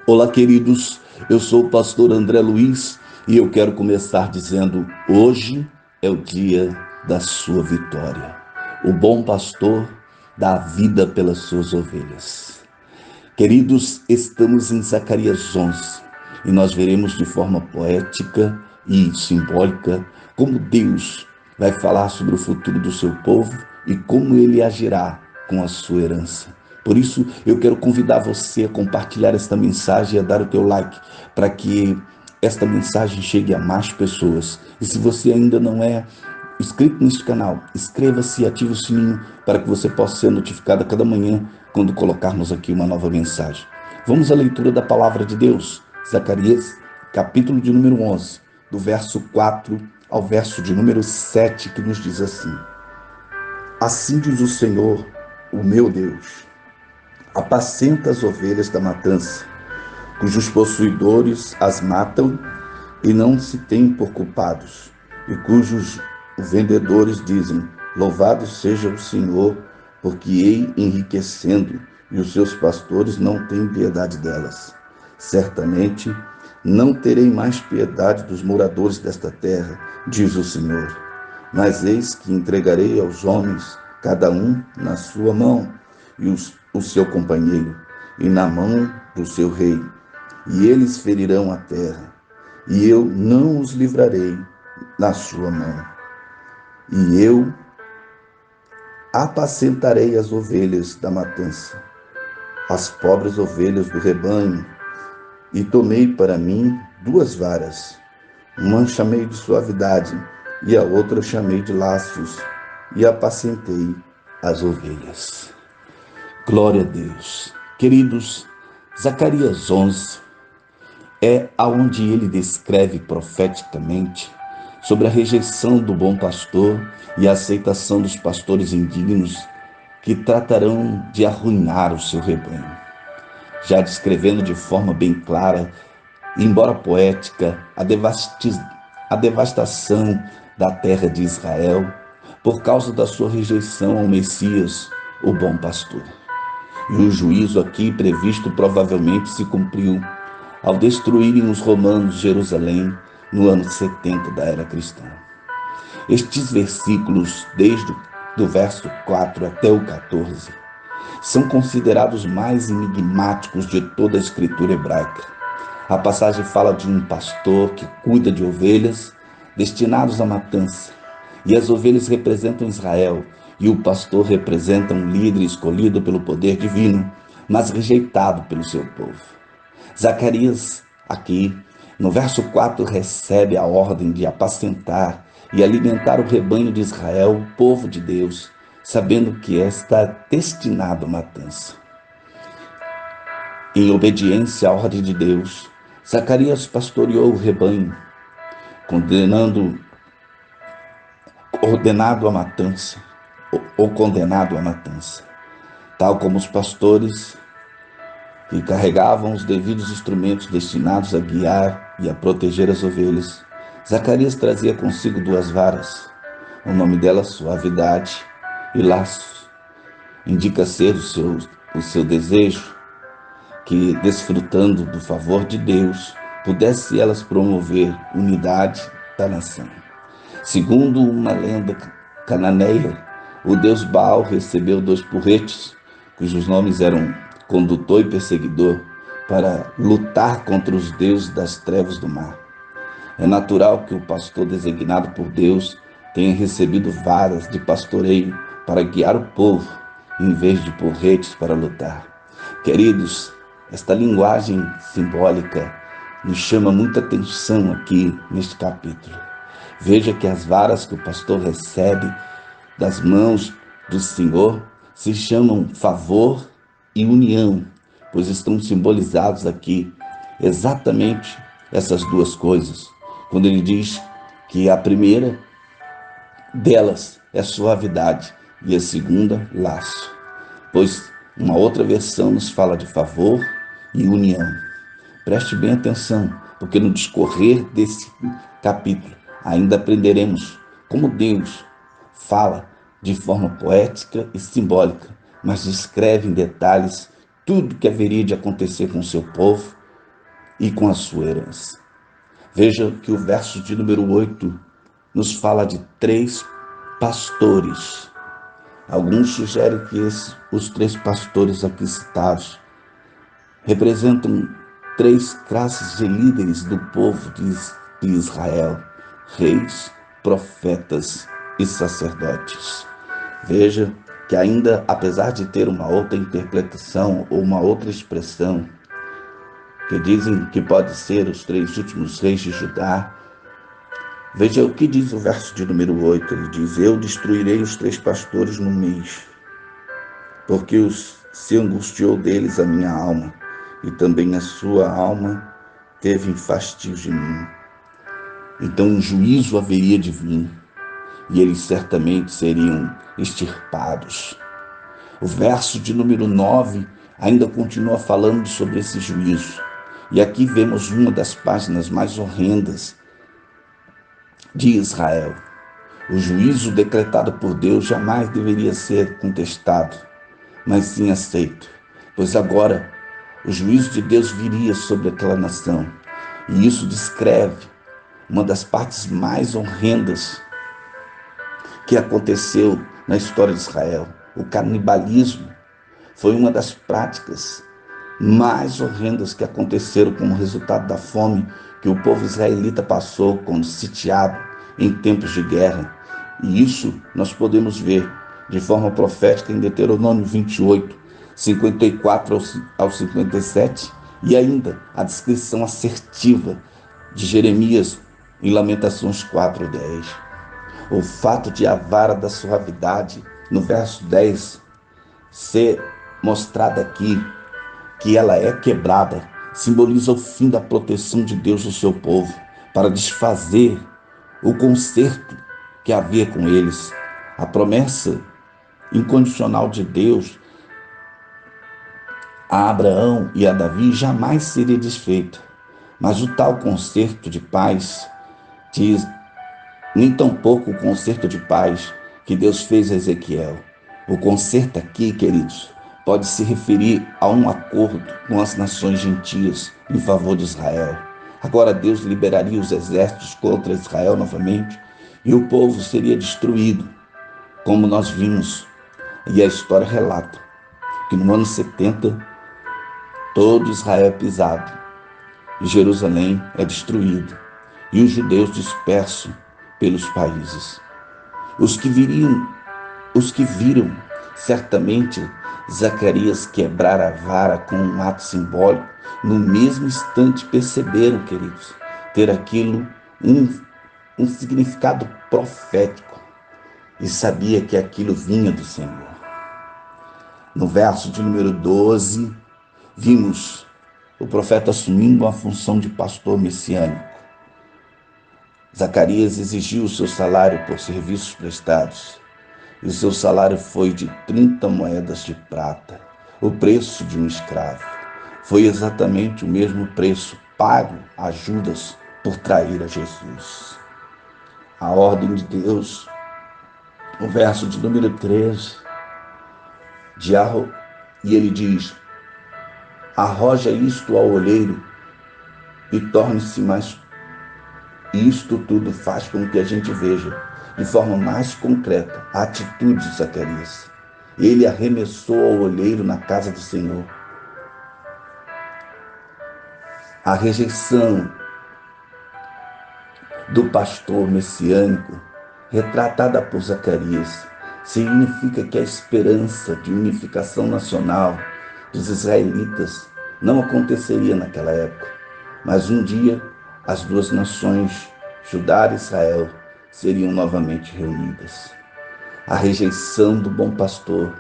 Olá, queridos. Eu sou o pastor André Luiz e eu quero começar dizendo: hoje é o dia da sua vitória. O bom pastor dá a vida pelas suas ovelhas. Queridos, estamos em Zacarias 11 e nós veremos de forma poética e simbólica como Deus vai falar sobre o futuro do seu povo e como ele agirá com a sua herança. Por isso, eu quero convidar você a compartilhar esta mensagem e a dar o teu like para que esta mensagem chegue a mais pessoas. E se você ainda não é inscrito neste canal, inscreva-se e ative o sininho para que você possa ser notificado a cada manhã quando colocarmos aqui uma nova mensagem. Vamos à leitura da palavra de Deus. Zacarias, capítulo de número 11, do verso 4 ao verso de número 7, que nos diz assim: Assim diz o Senhor, o meu Deus: apacenta as ovelhas da matança, cujos possuidores as matam e não se têm por culpados, e cujos vendedores dizem: louvado seja o Senhor, porque hei enriquecendo, e os seus pastores não têm piedade delas. Certamente não terei mais piedade dos moradores desta terra, diz o Senhor. Mas eis que entregarei aos homens, cada um na sua mão, e o seu companheiro, e na mão do seu rei, e eles ferirão a terra, e eu não os livrarei na sua mão. E eu apacentarei as ovelhas da matança, as pobres ovelhas do rebanho, e tomei para mim 2 varas, uma chamei de suavidade, e a outra chamei de laços, e apacentei as ovelhas. Glória a Deus. Queridos, Zacarias 11 é aonde ele descreve profeticamente sobre a rejeição do bom pastor e a aceitação dos pastores indignos que tratarão de arruinar o seu rebanho. Já descrevendo de forma bem clara, embora poética, a devastação da terra de Israel por causa da sua rejeição ao Messias, o bom pastor. E o juízo aqui previsto provavelmente se cumpriu ao destruírem os romanos Jerusalém no ano 70 da era cristã. Estes versículos, desde o verso 4 até o 14, são considerados mais enigmáticos de toda a escritura hebraica. A passagem fala de um pastor que cuida de ovelhas destinados à matança, e as ovelhas representam Israel, e o pastor representa um líder escolhido pelo poder divino, mas rejeitado pelo seu povo. Zacarias, aqui, no verso 4, recebe a ordem de apacentar e alimentar o rebanho de Israel, o povo de Deus, sabendo que está destinado à matança. Em obediência à ordem de Deus, Zacarias pastoreou o rebanho, ordenado à matança, ou condenado à matança, tal como os pastores que carregavam os devidos instrumentos destinados a guiar e a proteger as ovelhas. Zacarias trazia consigo 2 varas, o nome delas suavidade e laços. Indica ser o seu desejo que, desfrutando do favor de Deus, pudesse elas promover unidade da nação. Segundo uma lenda cananeia, o deus Baal recebeu 2 porretes, cujos nomes eram Condutor e Perseguidor, para lutar contra os deuses das trevas do mar. É natural que o pastor designado por Deus tenha recebido varas de pastoreio para guiar o povo, em vez de porretes para lutar. Queridos, esta linguagem simbólica nos chama muita atenção aqui neste capítulo. Veja que as varas que o pastor recebe das mãos do Senhor se chamam favor e união, pois estão simbolizados aqui exatamente essas 2 coisas. Quando ele diz que a primeira delas é suavidade e a segunda, laço, pois uma outra versão nos fala de favor e união. Preste bem atenção, porque no discorrer desse capítulo ainda aprenderemos como Deus fala de forma poética e simbólica, mas descreve em detalhes tudo que haveria de acontecer com o seu povo e com a sua herança. Veja que o verso de número 8 nos fala de 3 pastores. Alguns sugerem que os 3 pastores aqui citados representam 3 classes de líderes do povo de Israel: reis, profetas e sacerdotes. Veja que ainda, apesar de ter uma outra interpretação ou uma outra expressão, que dizem que pode ser os 3 últimos reis de Judá, veja o que diz o verso de número 8. Ele diz: eu destruirei os 3 pastores no mês, porque se angustiou deles a minha alma, e também a sua alma teve fastio de mim. Então um juízo haveria de vir, e eles certamente seriam extirpados. O verso de número 9 ainda continua falando sobre esse juízo. E aqui vemos uma das páginas mais horrendas de Israel. O juízo decretado por Deus jamais deveria ser contestado, mas sim aceito, pois agora o juízo de Deus viria sobre aquela nação. E isso descreve uma das partes mais horrendas que aconteceu na história de Israel. O canibalismo foi uma das práticas mais horrendas que aconteceram como resultado da fome que o povo israelita passou quando sitiado em tempos de guerra. E isso nós podemos ver de forma profética em Deuteronômio 28, 54 ao 57, e ainda a descrição assertiva de Jeremias em Lamentações 4:10. O fato de a vara da suavidade, no verso 10, ser mostrada aqui, que ela é quebrada, simboliza o fim da proteção de Deus do seu povo, para desfazer o conserto que havia com eles. A promessa incondicional de Deus a Abraão e a Davi jamais seria desfeita, mas o tal conserto de paz, diz, nem tampouco o conserto de paz que Deus fez a Ezequiel. O conserto aqui, queridos, pode se referir a um acordo com as nações gentias em favor de Israel. Agora Deus liberaria os exércitos contra Israel novamente e o povo seria destruído, como nós vimos. E a história relata que no ano 70, todo Israel é pisado e Jerusalém é destruído e os judeus dispersos pelos países. Os que viram certamente Zacarias quebrar a vara com um ato simbólico, no mesmo instante perceberam, queridos, ter aquilo um significado profético e sabia que aquilo vinha do Senhor. No verso de número 12, vimos o profeta assumindo a função de pastor messiânico. Zacarias exigiu o seu salário por serviços prestados, e o seu salário foi de 30 moedas de prata, o preço de um escravo. Foi exatamente o mesmo preço pago a Judas por trair a Jesus. A ordem de Deus, o verso de número 13, e ele diz: arroja isto ao olheiro e torne-se mais. Isto tudo faz com que a gente veja de forma mais concreta a atitude de Zacarias. Ele arremessou ao olheiro na casa do Senhor. A rejeição do pastor messiânico, retratada por Zacarias, significa que a esperança de unificação nacional dos israelitas não aconteceria naquela época, mas um dia as duas nações, Judá e Israel, seriam novamente reunidas. A rejeição do bom pastor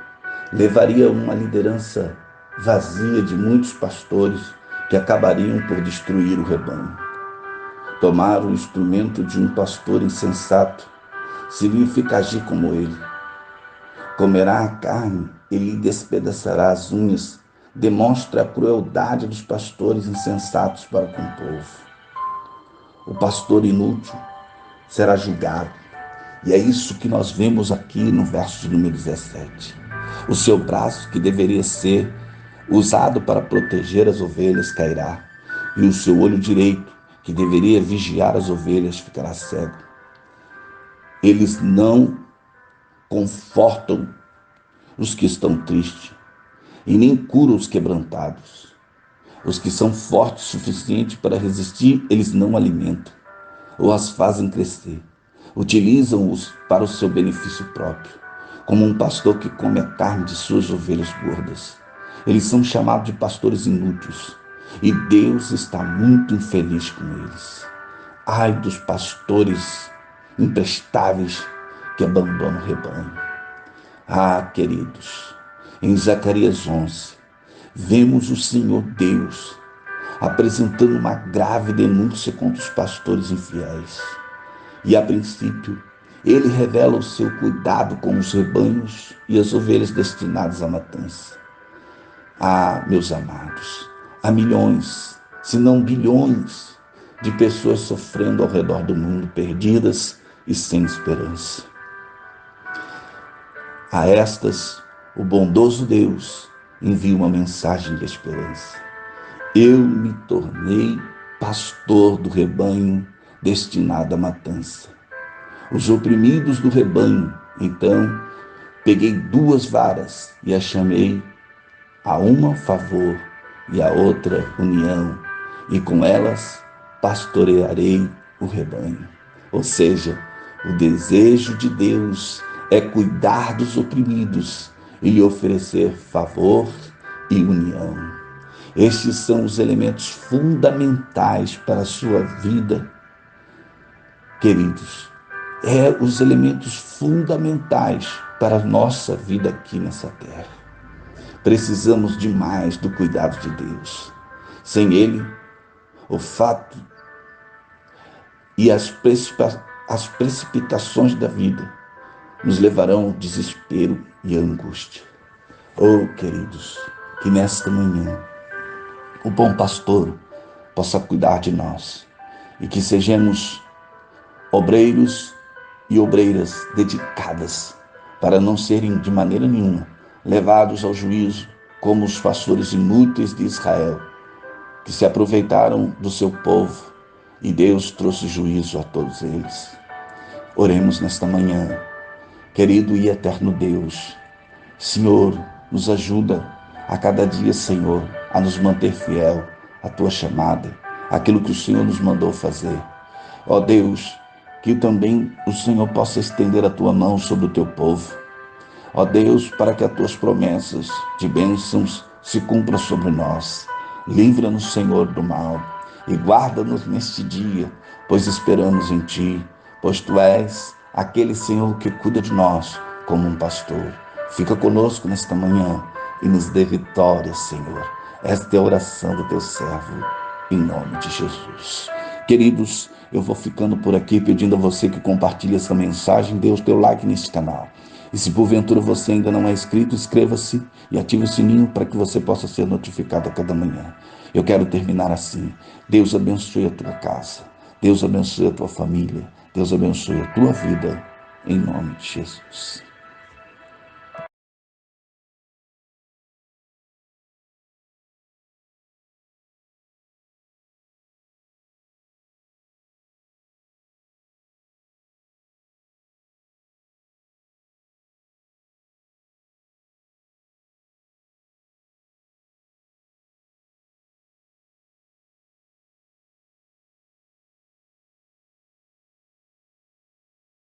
levaria a uma liderança vazia de muitos pastores que acabariam por destruir o rebanho. Tomar o instrumento de um pastor insensato significa agir como ele. Comerá a carne e lhe despedaçará as unhas, demonstra a crueldade dos pastores insensatos para com o povo. O pastor inútil será julgado. E é isso que nós vemos aqui no verso de número 17. O seu braço, que deveria ser usado para proteger as ovelhas, cairá, e o seu olho direito, que deveria vigiar as ovelhas, ficará cego. Eles não confortam os que estão tristes e nem curam os quebrantados. Os que são fortes o suficiente para resistir, eles não alimentam ou as fazem crescer. Utilizam-os para o seu benefício próprio, como um pastor que come a carne de suas ovelhas gordas. Eles são chamados de pastores inúteis e Deus está muito infeliz com eles. Ai dos pastores imprestáveis que abandonam o rebanho. Ah, queridos, em Zacarias 11, vemos o Senhor Deus apresentando uma grave denúncia contra os pastores infiéis. E, a princípio, ele revela o seu cuidado com os rebanhos e as ovelhas destinadas à matança. Ah, meus amados, há milhões, se não bilhões, de pessoas sofrendo ao redor do mundo, perdidas e sem esperança. A estas, o bondoso Deus envia uma mensagem de esperança. Eu me tornei pastor do rebanho destinado à matança. Os oprimidos do rebanho, então, peguei 2 varas e as chamei, a uma favor e a outra união, e com elas pastorearei o rebanho. Ou seja, o desejo de Deus é cuidar dos oprimidos e lhe oferecer favor e união. Estes são os elementos fundamentais para a sua vida, queridos. Os elementos fundamentais para a nossa vida aqui nessa terra. Precisamos demais do cuidado de Deus. Sem Ele, o fato e as precipitações da vida nos levarão ao desespero e à angústia. Oh, queridos, que nesta manhã o bom pastor possa cuidar de nós e que sejamos obreiros e obreiras dedicadas para não serem de maneira nenhuma levados ao juízo como os pastores inúteis de Israel, que se aproveitaram do seu povo e Deus trouxe juízo a todos eles. Oremos nesta manhã. Querido e eterno Deus, Senhor, nos ajuda a cada dia, Senhor, a nos manter fiel à tua chamada, aquilo que o Senhor nos mandou fazer. Ó Deus, que também o Senhor possa estender a tua mão sobre o teu povo. Ó Deus, para que as tuas promessas de bênçãos se cumpram sobre nós. Livra-nos, Senhor, do mal e guarda-nos neste dia, pois esperamos em ti, pois tu és aquele, Senhor, que cuida de nós como um pastor. Fica conosco nesta manhã e nos dê vitória, Senhor. Esta é a oração do teu servo, em nome de Jesus. Queridos, eu vou ficando por aqui pedindo a você que compartilhe essa mensagem, dê o teu like neste canal. E se porventura você ainda não é inscrito, inscreva-se e ative o sininho para que você possa ser notificado a cada manhã. Eu quero terminar assim. Deus abençoe a tua casa. Deus abençoe a tua família. Deus abençoe a tua vida. Em nome de Jesus.